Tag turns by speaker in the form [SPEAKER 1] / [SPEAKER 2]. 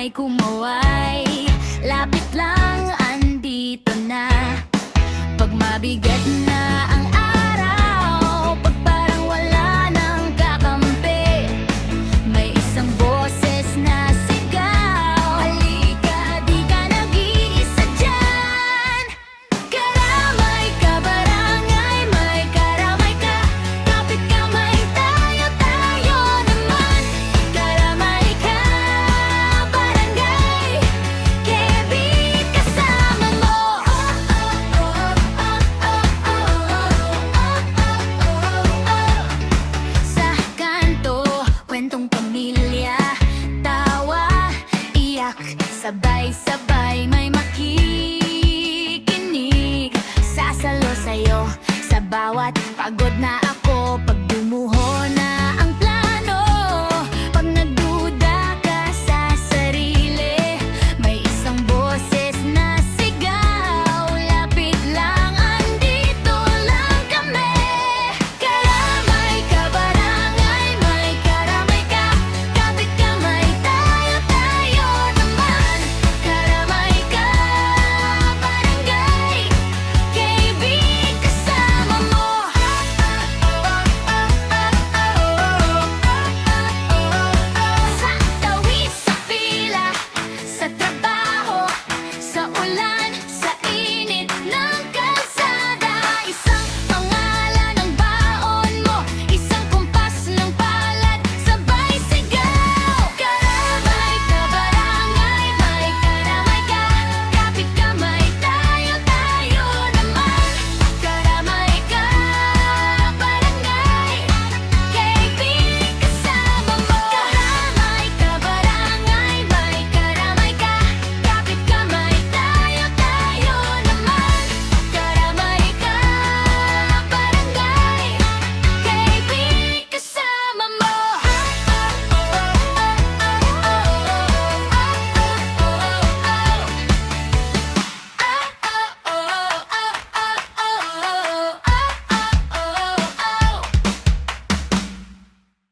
[SPEAKER 1] may kumaway. Lapit lang, andito na. Pag mabigat na ang araw, pag parang wala nang kakampi, may isang boses na sigaw. Halika, di ka nag-iisa dyan. Karamay ka, barangay, may karamay ka. Kapit kamay tayo, tayo naman. Karamay ka, barangay, kebit kasama mo. Sa kanto, kwentong pamilya, tawa, iyak, sabay-sabay may makikinig. Sasalo sa'yo sa bawat pagod na